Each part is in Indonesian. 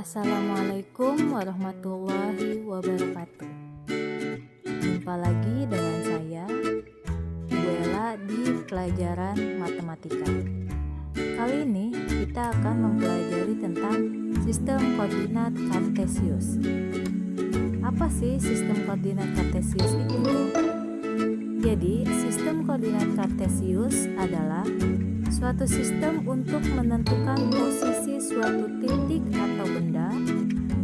Assalamualaikum warahmatullahi wabarakatuh. Jumpa lagi dengan saya, Bu Ella, di pelajaran matematika. Kali ini kita akan mempelajari tentang sistem koordinat kartesius. Apa sih sistem koordinat kartesius itu? Jadi, sistem koordinat kartesius adalah suatu sistem untuk menentukan posisi suatu titik atau benda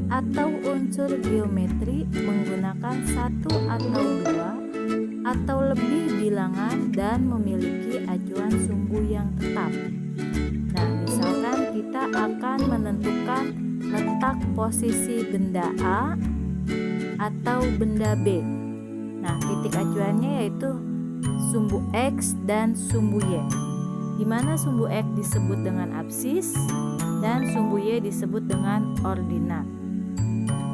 atau unsur geometri menggunakan satu atau dua atau lebih bilangan dan memiliki acuan sumbu yang tetap. Nah, misalkan kita akan menentukan letak posisi benda A atau benda B. Nah, titik acuannya yaitu sumbu X dan sumbu Y, di mana sumbu X disebut dengan absis dan sumbu Y disebut dengan ordinat.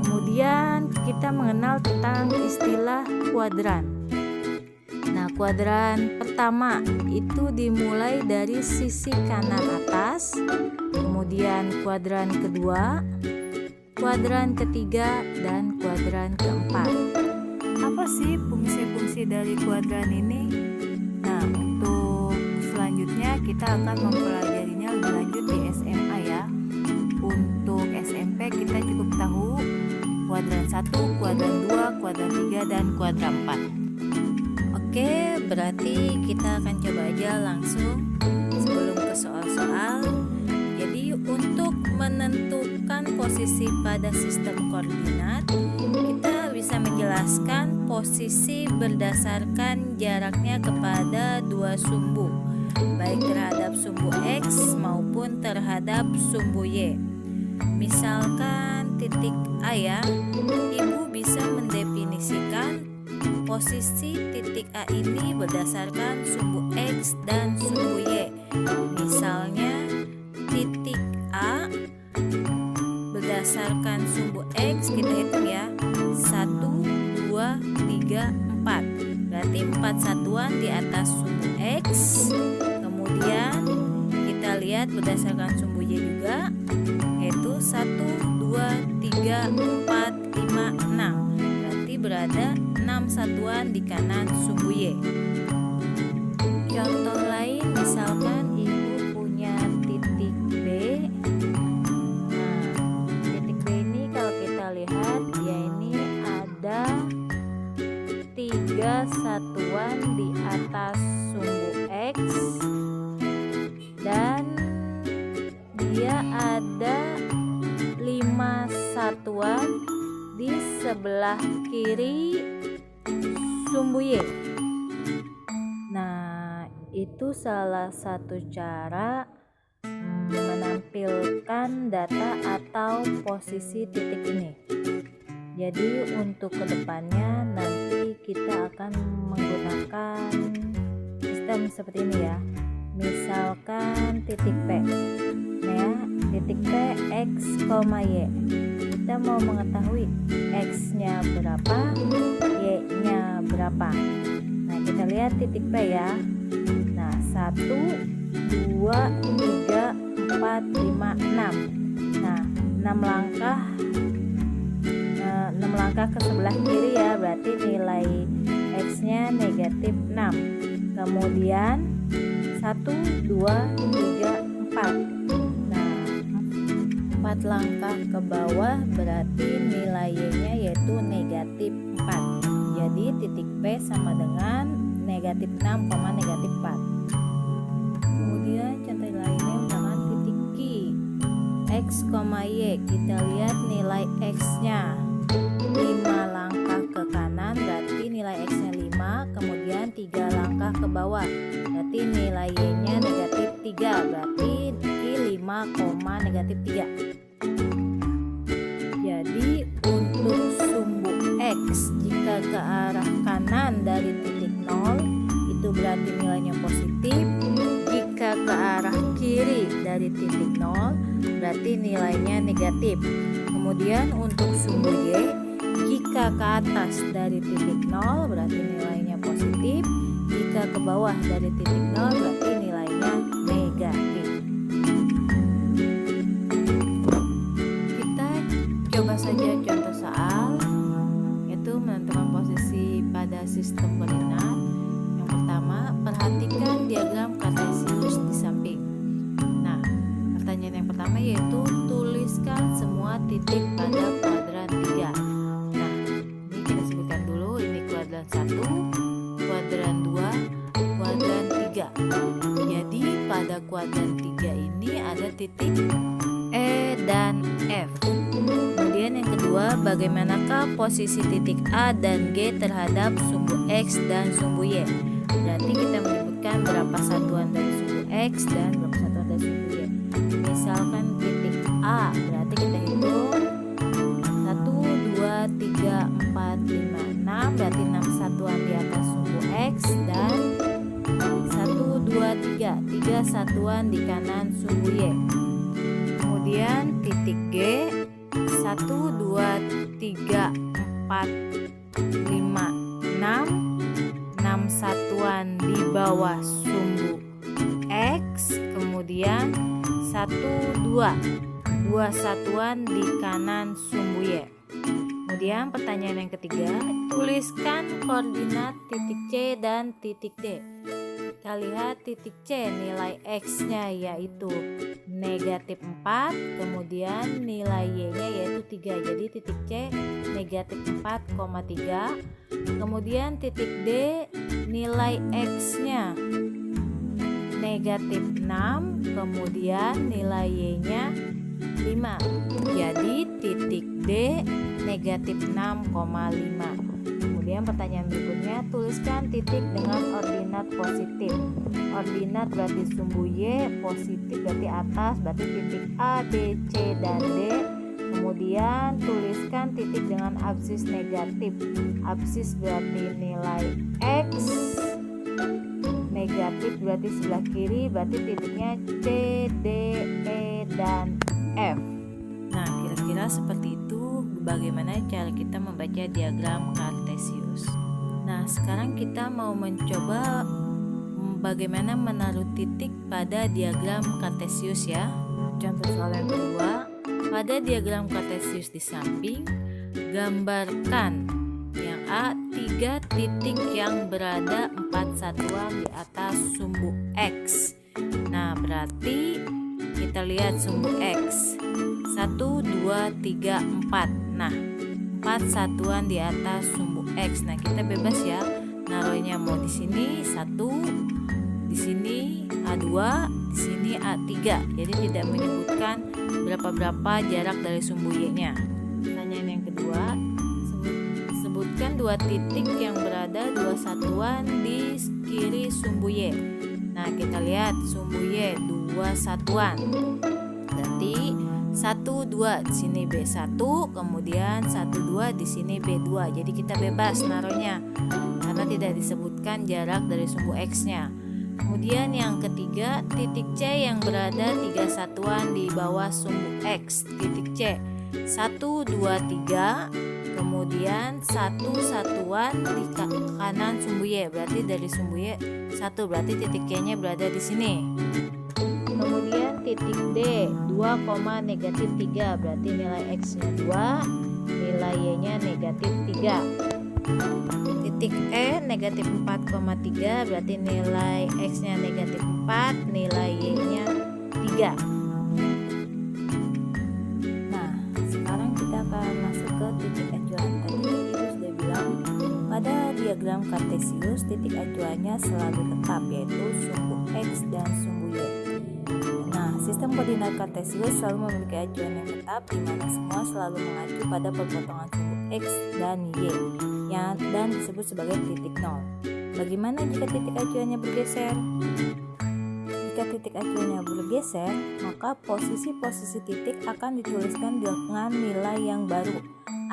Kemudian kita mengenal tentang istilah kuadran. Nah, kuadran pertama itu dimulai dari sisi kanan atas, kemudian kuadran kedua, kuadran ketiga, dan kuadran keempat. Apa sih fungsi-fungsi dari kuadran ini? Nah, untuk selanjutnya kita akan mempelajarinya lebih lanjut di SMA ya. Untuk SMP kita cukup tahu kuadran 1, kuadran 2, kuadran 3, dan kuadran 4. Oke, berarti kita akan coba aja langsung sebelum ke soal-soal. Jadi untuk menentukan posisi pada sistem koordinat, kita bisa menjelaskan posisi berdasarkan jaraknya kepada dua sumbu, baik terhadap sumbu X maupun terhadap sumbu Y. Misalkan titik A ya, Ibu bisa mendefinisikan posisi titik A ini berdasarkan sumbu X dan sumbu Y. Misalnya titik A berdasarkan sumbu X kita hitung ya, 1, 2, 3, 4. Berarti 4 satuan di atas sumbu X. Kemudian kita lihat berdasarkan sumbu Y juga, yaitu 1, 2, 3, 4, 5, 6. Berarti berada 6 satuan di kanan sumbu Y. Contoh lain, misalkan Ibu punya titik B. Nah, titik B ini kalau kita lihat, dia ini ada 3 satuan di atas sumbu X dan dia ada 5 satuan di sebelah kiri sumbu Y. Nah, itu salah satu cara menampilkan data atau posisi titik ini. Jadi untuk kedepannya nanti kita akan menggunakan sistem seperti ini ya. Misalkan titik P, nah ya, titik P X, Y. Kita mau mengetahui X-nya berapa, Y-nya berapa. Nah, kita lihat titik P ya. Nah, 1, 2, 3, 4, 5, 6. Nah, 6 langkah 6 langkah ke sebelah kiri ya, berarti nilai X-nya negatif 6. Kemudian 1, 2, 3, 4. Nah, 4 langkah ke bawah berarti nilai Y-nya yaitu negatif 4. Jadi titik P sama dengan negatif 6, negatif 4. Kemudian contoh lainnya misalkan titik Q X, Y. Kita lihat nilai X-nya 5 langkah ke kanan berarti nilai X-nya 5, kemudian 3 langkah ke bawah berarti nilai Y-nya negatif 3, berarti Q 5, negatif 3. Jadi untuk sumbu X jika ke arah kanan dari titik 0 itu berarti nilainya positif, jika ke arah kiri dari titik 0 berarti nilainya negatif. Kemudian untuk sumbu Y, jika ke atas dari titik 0 berarti nilainya positif, jika ke bawah dari titik 0 berarti nilainya negatif. Kita pertama yaitu tuliskan semua titik pada kuadran 3. Nah, ini kita sebutkan dulu, ini kuadran 1, kuadran 2, kuadran 3. Jadi pada kuadran 3 ini ada titik E dan F. Kemudian yang kedua, bagaimanakah posisi titik A dan G terhadap sumbu X dan sumbu Y? Berarti kita menyebutkan berapa satuan dari sumbu X dan berapa satuan dari sumbu Y. Misalkan titik A, berarti kita hitung 1, 2, 3, 4, 5, 6, berarti 6 satuan di atas sumbu X, dan 1, 2, 3 satuan di kanan sumbu Y. Kemudian titik G, 1, 2, 3, 4, 5, 6 satuan di bawah sumbu X, kemudian 1, 2 satuan di kanan sumbu Y. Kemudian pertanyaan yang ketiga, tuliskan koordinat titik C dan titik D. Kita lihat titik C, nilai X-nya yaitu negatif 4, kemudian nilai Y-nya yaitu 3. Jadi titik C negatif 4,3. Kemudian titik D, nilai X-nya negatif 6, kemudian nilai Y-nya 5. Jadi titik D negatif 6,5. Kemudian pertanyaan berikutnya, tuliskan titik dengan ordinat positif. Ordinat berarti sumbu Y, positif berarti atas, berarti titik A, B, C, dan D. Kemudian tuliskan titik dengan absis negatif. Absis berarti nilai X, negatif berarti sebelah kiri, berarti titiknya C, D, E, dan F. Nah, kira-kira seperti itu bagaimana cara kita membaca diagram kartesius. Nah, sekarang kita mau mencoba bagaimana menaruh titik pada diagram kartesius ya. Contoh soal yang kedua, pada diagram kartesius di samping, gambarkan yang A, 3 titik yang berada 4 satuan di atas sumbu X. Nah, berarti kita lihat sumbu X 1, 2, 3, 4. Nah, 4 satuan di atas sumbu X. Nah, kita bebas ya naruhnya, mau di sini 1, di sini A2, di sini A3. Jadi tidak menyebutkan berapa jarak dari sumbu Y-nya. Pertanyaan yang kedua, sebutkan 2 titik yang berada 2 satuan di kiri sumbu Y. Nah, kita lihat sumbu Y 2 satuan. Berarti 1, 2 di sini B1, kemudian 1, 2 di sini B2. Jadi kita bebas naruhnya karena tidak disebutkan jarak dari sumbu X-nya. Kemudian yang ketiga, titik C yang berada 3 satuan di bawah sumbu X. Titik C 1, 2, 3, kemudian 1 satuan di kanan sumbu Y. Berarti dari sumbu Y 1, berarti titik C-nya berada di sini. Kemudian titik D 2, negatif 3, berarti nilai X-nya 2, nilai Y-nya negatif 3. Titik E negatif 4,3, berarti nilai X-nya negatif 4, nilai Y-nya 3. Nah, sekarang kita akan masuk ke titik acuan. Tadi Ibu sudah bilang pada diagram kartesius titik acuannya selalu tetap, yaitu sumbu X dan sumbu Y. Nah, sistem koordinat kartesius selalu memiliki acuan yang tetap, di mana semua selalu mengacu pada perpotongan sumbu X dan Y dan disebut sebagai titik nol. Bagaimana jika titik acuannya bergeser? Jika titik acuannya bergeser, maka posisi-posisi titik akan dituliskan dengan nilai yang baru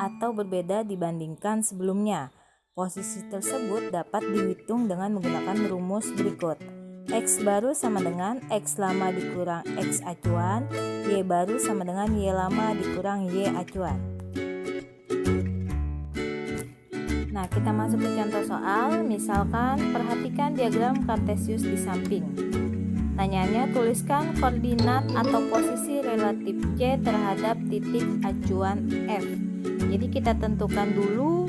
atau berbeda dibandingkan sebelumnya. Posisi tersebut dapat dihitung dengan menggunakan rumus berikut. X baru sama dengan X lama dikurang X acuan, Y baru sama dengan Y lama dikurang Y acuan. Nah, kita masuk ke contoh soal. Misalkan, perhatikan diagram kartesius di samping. Pertanyaannya, tuliskan koordinat atau posisi relatif C terhadap titik acuan F. Jadi kita tentukan dulu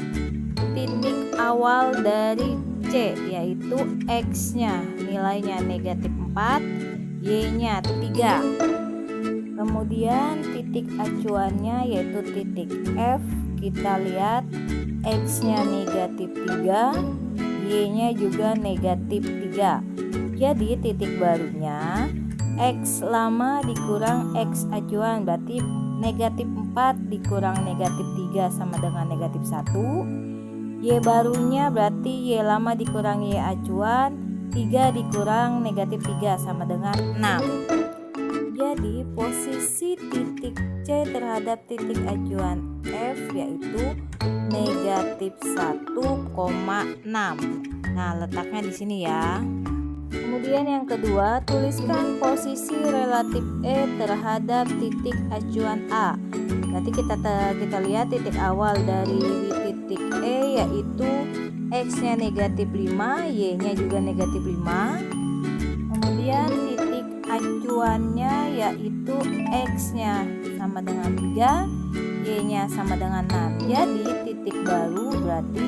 titik awal dari C, yaitu X-nya nilainya negatif 4, Y-nya 3. Kemudian titik acuannya yaitu titik F. Kita lihat X-nya negatif 3, Y-nya juga negatif 3. Jadi titik barunya X lama dikurang X acuan, berarti negatif 4 dikurang negatif 3 sama dengan negatif 1. Y barunya berarti Y lama dikurang Y acuan, 3 dikurang negatif 3 sama dengan 6. Jadi posisi titik C terhadap titik acuan F yaitu negatif 1,6. Nah, letaknya di sini ya. Kemudian yang kedua, tuliskan posisi relatif E terhadap titik acuan A. Nanti kita lihat titik awal dari titik E yaitu X-nya negatif 5, Y-nya juga negatif 5. Kemudian titik acuannya yaitu X-nya sama dengan 3, Y-nya sama dengan 6. Jadi titik baru berarti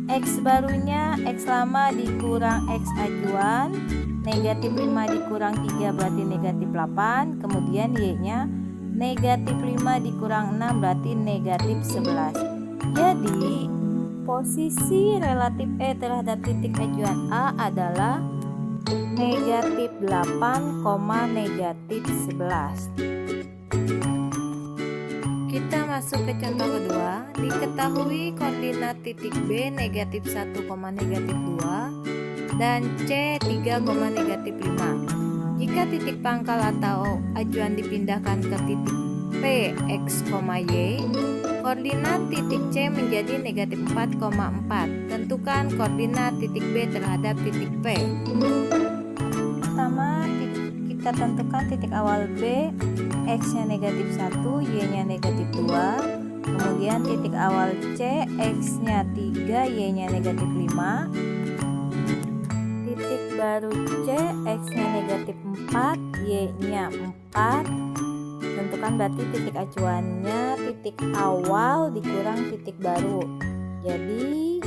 X barunya X lama dikurang X acuan, negatif 5 dikurang 3 berarti negatif 8. Kemudian Y-nya negatif 5 dikurang 6 berarti negatif 11. Jadi posisi relatif E terhadap titik acuan A adalah negatif 8, negatif 11. Kita masuk ke contoh kedua. Diketahui koordinat titik B negatif 1, negatif 2 dan C 3, negatif 5. Jika titik pangkal atau acuan dipindahkan ke titik P, X, Y, koordinat titik C menjadi negatif 4,4. Tentukan koordinat titik B terhadap titik P. Pertama, kita tentukan titik awal B, X-nya negatif 1, Y-nya negatif 2. Kemudian titik awal C, X-nya 3, Y-nya negatif 5. Titik baru C, X-nya negatif 4, Y-nya 4. Tentukan berarti titik acuannya titik awal dikurang titik baru. Jadi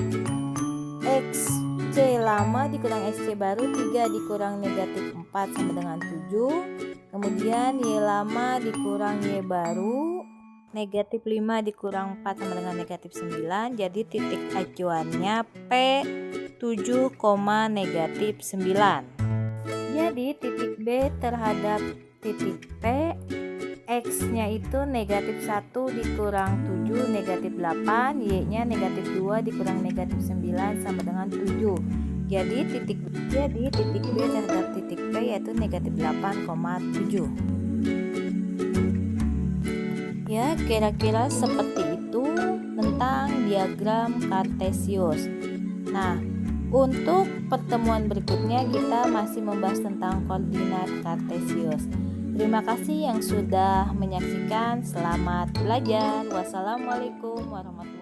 XC lama dikurang XC baru, 3 dikurang negatif 4 sama dengan 7. Kemudian Y lama dikurang Y baru, negatif 5 dikurang 4 sama dengan negatif 9. Jadi titik acuannya P 7, negatif 9. Jadi titik B terhadap titik P, X-nya itu negatif 1 dikurang 7 negatif 8, Y-nya negatif 2 dikurang negatif 9 sama dengan 7. Jadi titik B terhadap titik P yaitu negatif 8,7. Ya, kira-kira seperti itu tentang diagram kartesius. Nah, untuk pertemuan berikutnya kita masih membahas tentang koordinat kartesius. Terima kasih yang sudah menyaksikan. Selamat belajar. Wassalamualaikum warahmatullahi wabarakatuh.